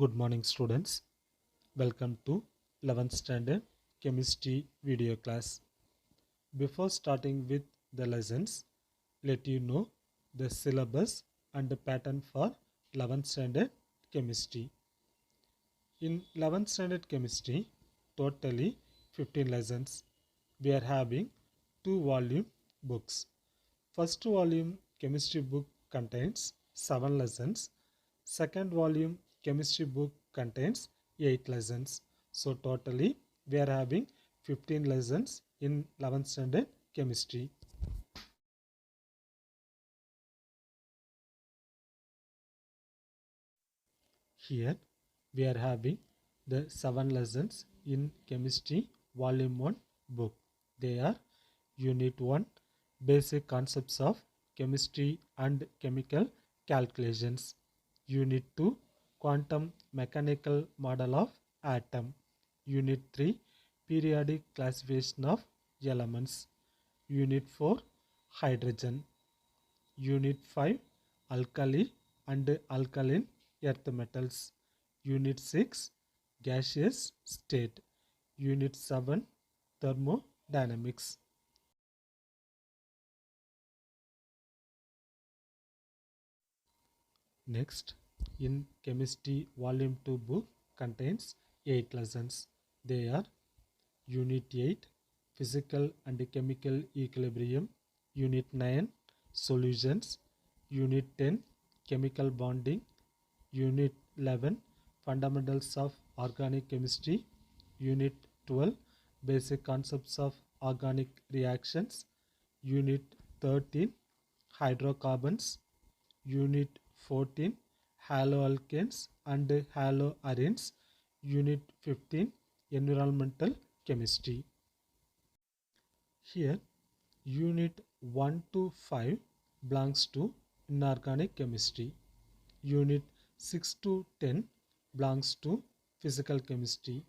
Good morning, students. Welcome to 11th standard chemistry video class. Before starting with the lessons, let you know the syllabus and the pattern for 11th standard chemistry. In 11th standard chemistry, totally 15 lessons. We are having 2-volume books. First volume chemistry book contains 7 lessons. Second volume chemistry book contains 8 lessons. So totally we are having 15 lessons in 11th standard chemistry. Here we are having the 7 lessons in chemistry volume 1 book. They are Unit 1 Basic Concepts of Chemistry and Chemical Calculations. Unit 2 Quantum Mechanical Model of Atom. Unit 3 Periodic Classification of Elements. Unit 4 Hydrogen. Unit 5 Alkali and Alkaline Earth Metals. Unit 6 Gaseous State. Unit 7 Thermodynamics. Next, in Chemistry Volume 2 book contains 8 lessons. They are Unit 8 Physical and Chemical Equilibrium. Unit 9 Solutions. Unit 10 Chemical Bonding. Unit 11 Fundamentals of Organic Chemistry. Unit 12 Basic Concepts of Organic Reactions. Unit 13 Hydrocarbons. Unit 14 Haloalkanes and haloarenes. Unit 15 Environmental Chemistry. Here Unit 1 to 5 belongs to Inorganic Chemistry. Unit 6 to 10 belongs to Physical Chemistry.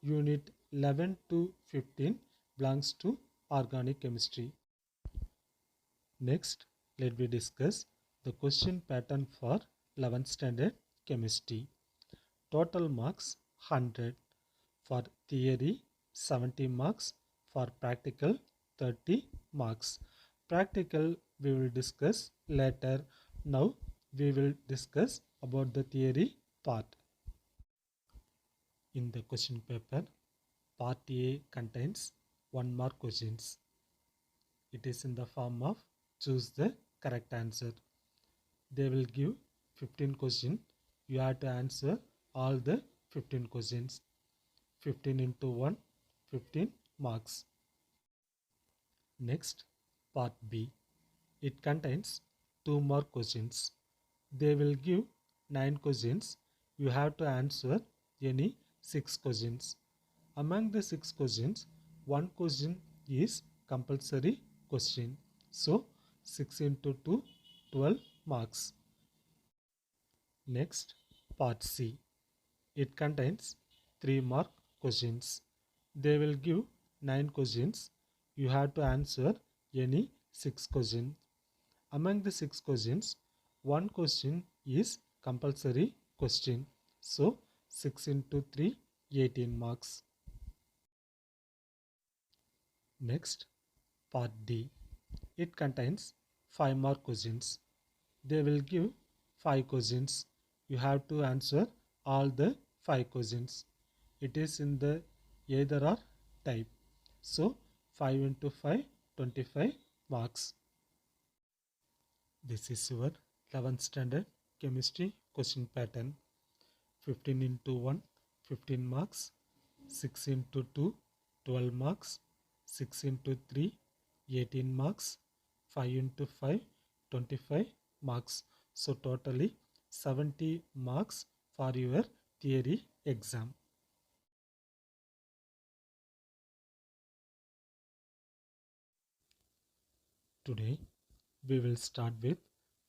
Unit 11 to 15 belongs to Organic Chemistry. Next, let me discuss the question pattern for 11th standard chemistry. Total marks 100. For theory 70 marks. For practical 30 marks. Practical we will discuss later. Now we will discuss about the theory part. In the question paper, part A contains 1 mark questions. It is in the form of choose the correct answer. They will give 15 questions. You have to answer all the 15 questions. 15 into 1, 15 marks. Next, part B. It contains 2 mark questions. They will give 9 questions. You have to answer any 6 questions. Among the 6 questions, 1 question is compulsory question. So, 6 into 2, 12 marks. Next, part C. It contains 3 mark questions. They will give 9 questions. You have to answer any 6 questions. Among the 6 questions, 1 question is compulsory question. So, 6 into 3, 18 marks. Next, part D. It contains 5 mark questions. They will give 5 questions. You have to answer all the 5 questions. It is in the either or type. So 5 into 5, 25 marks. This is your 11th standard chemistry question pattern. 15 into 1, 15 marks. 6 into 2, 12 marks. 6 into 3, 18 marks. 5 into 5, 25 marks. So totally 70 marks for your theory exam. Today we will start with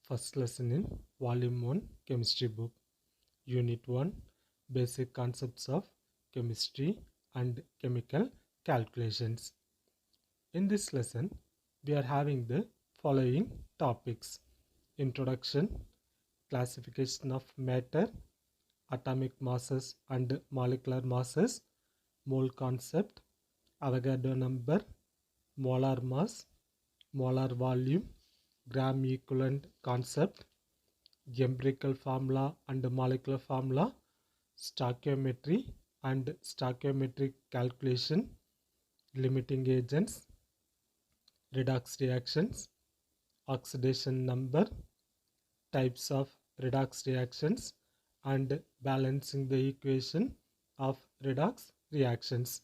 first lesson in volume 1 chemistry book. Unit 1 Basic Concepts of Chemistry and Chemical Calculations. In this lesson we are having the following topics: introduction, classification of matter, atomic masses and molecular masses, mole concept, Avogadro number, molar mass, molar volume, gram equivalent concept, empirical formula and molecular formula, stoichiometry and stoichiometric calculation, limiting agents, redox reactions, oxidation number, types of redox reactions, and balancing the equation of redox reactions.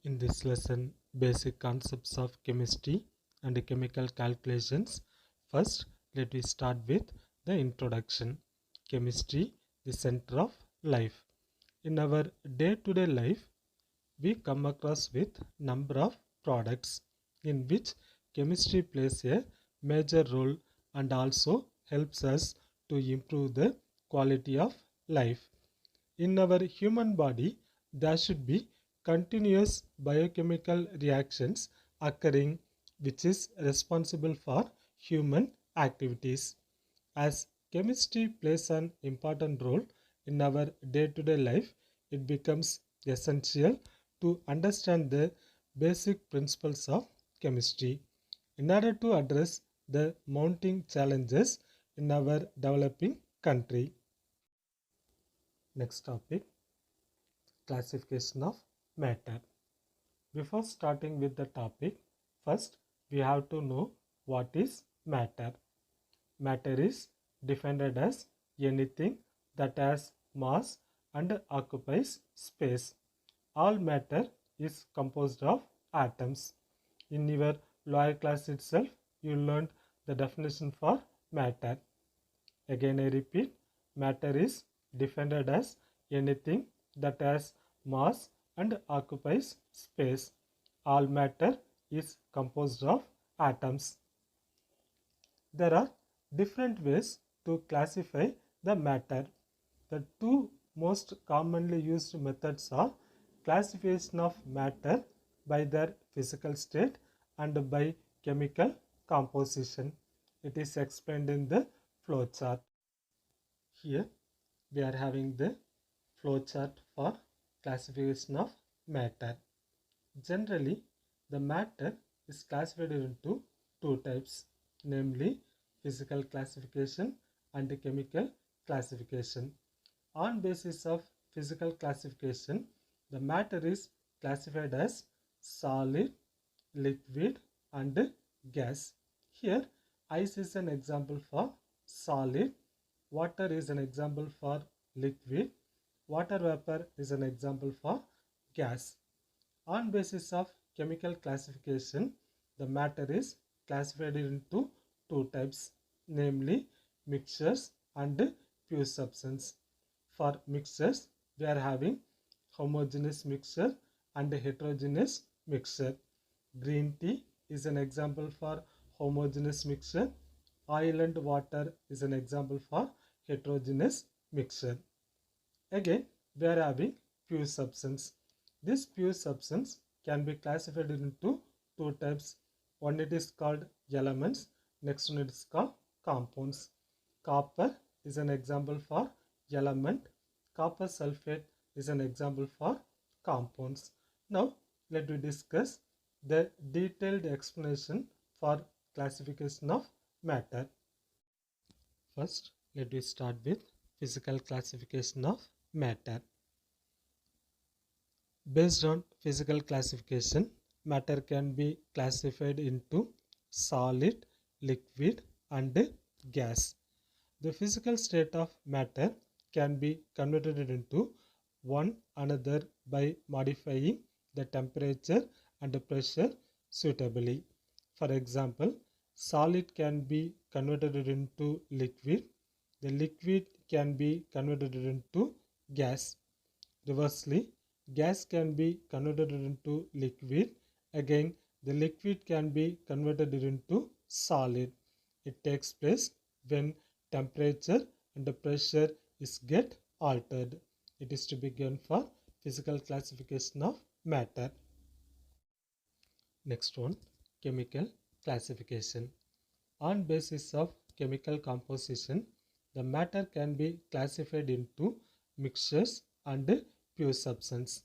In this lesson, basic concepts of chemistry and chemical calculations. First, let us start with the introduction. Chemistry, the center of life. In our day-to-day life, we come across with number of products in which chemistry plays a major role and also helps us to improve the quality of life. In our human body, there should be continuous biochemical reactions occurring which is responsible for human activities. As chemistry plays an important role in our day-to-day life, it becomes essential to understand the basic principles of chemistry in order to address the mounting challenges in our developing country. Next topic, classification of matter. Before starting with the topic, first we have to know what is matter. Matter is defined as anything that has mass and occupies space. All matter is composed of atoms. In your lower class itself, you learned the definition for matter. Again I repeat, matter is defined as anything that has mass and occupies space. All matter is composed of atoms. There are different ways to classify the matter. The two most commonly used methods are classification of matter by their physical state and by chemical composition. It is explained in the flow chart. Here we are having the flow chart for classification of matter. Generally, the matter is classified into two types, namely physical classification and chemical classification. On basis of physical classification, the matter is classified as solid, liquid and gas. Here, ice is an example for solid, water is an example for liquid, water vapor is an example for gas. On basis of chemical classification, the matter is classified into two types, namely mixtures and pure substance. For mixtures, we are having homogeneous mixture and heterogeneous mixture. Green tea is an example for homogeneous mixture. Oil and water is an example for heterogeneous mixture. Again, we are having pure substance. This pure substance can be classified into two types. One it is called elements, next one it is called compounds. Copper is an example for element. Copper sulfate is an example for compounds. Now, let us discuss the detailed explanation for classification of matter. First, let us start with physical classification of matter. Based on physical classification, matter can be classified into solid, liquid and gas. The physical state of matter can be converted into one another by modifying the temperature and pressure suitably. For example, solid can be converted into liquid. The liquid can be converted into gas. Reversely, gas can be converted into liquid. Again, the liquid can be converted into solid. It takes place when temperature and the pressure is get altered. It is to be given for physical classification of matter. Next one, chemical classification. On basis of chemical composition, the matter can be classified into mixtures and pure substance.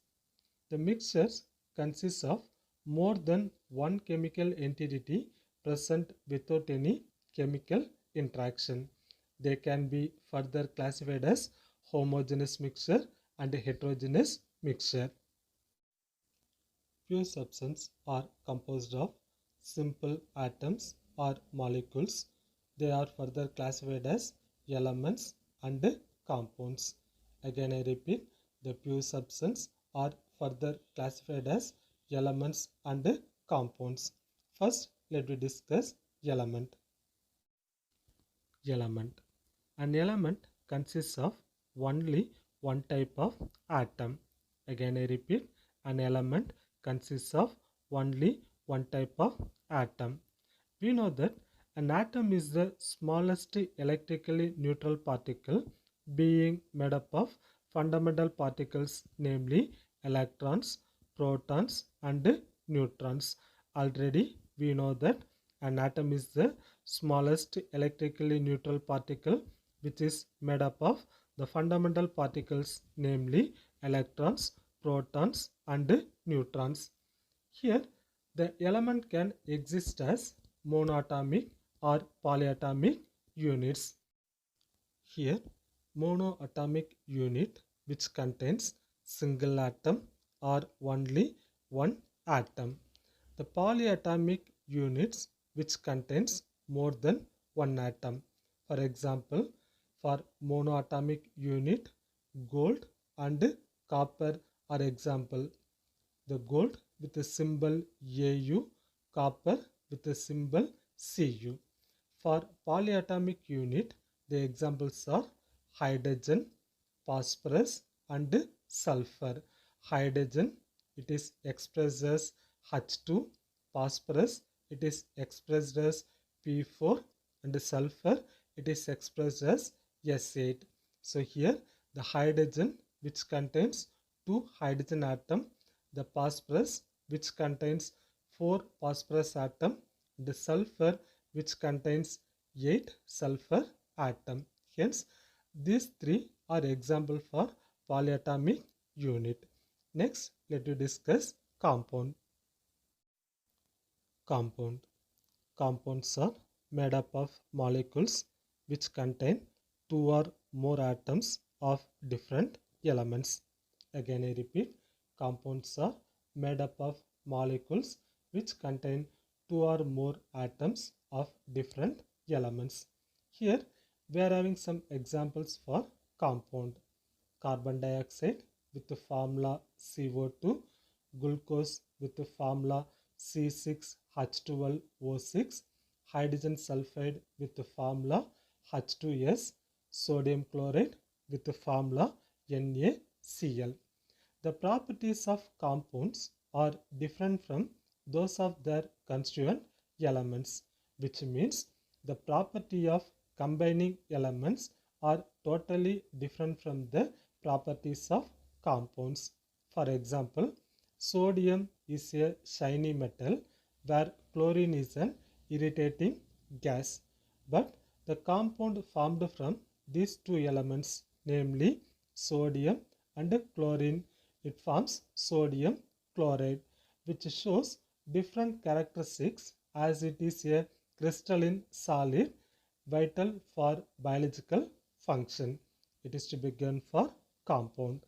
The mixtures consist of more than one chemical entity present without any chemical interaction. They can be further classified as homogeneous mixture and heterogeneous mixture. Pure substances are composed of simple atoms or molecules. They are further classified as elements and compounds. Again, I repeat, the pure substances are further classified as elements and compounds. First, let me discuss element. Element. An element consists of only one type of atom. Again, I repeat, an element consists of only one type of atom. We know that an atom is the smallest electrically neutral particle, being made up of fundamental particles, namely electrons, protons and neutrons. Already we know that an atom is the smallest electrically neutral particle which is made up of the fundamental particles, namely electrons, protons and neutrons. Here the element can exist as monoatomic or polyatomic units. Here monoatomic unit which contains single atom or only one atom. The polyatomic units which contains more than one atom. For example, for monoatomic unit, gold and copper are example. The gold with the symbol Au, copper with the symbol Cu. For polyatomic unit, the examples are hydrogen, phosphorus and sulfur. Hydrogen, it is expressed as H2, phosphorus, it is expressed as P4 and sulfur, it is expressed as S8. So here the hydrogen which contains 2 hydrogen atom, the phosphorus which contains 4 phosphorus atom, the sulfur which contains 8 sulfur atom. Hence, these three are example for polyatomic unit. Next, let us discuss compound. Compound. Compounds are made up of molecules which contain 2 or more atoms of different elements. Again, I repeat, compounds are made up of molecules which contain 2 or more atoms of different elements. Here we are having some examples for compound. Carbon dioxide with the formula CO2, glucose with the formula C6H12O6, hydrogen sulfide with the formula H2S, sodium chloride with the formula NaCl. The properties of compounds are different from those of their constituent elements, which means the property of combining elements are totally different from the properties of compounds. For example, sodium is a shiny metal where chlorine is an irritating gas, but the compound formed from these two elements, namely sodium and chlorine, it forms sodium chloride, which shows different characteristics as it is a crystalline solid vital for biological function. It is to be given for compound.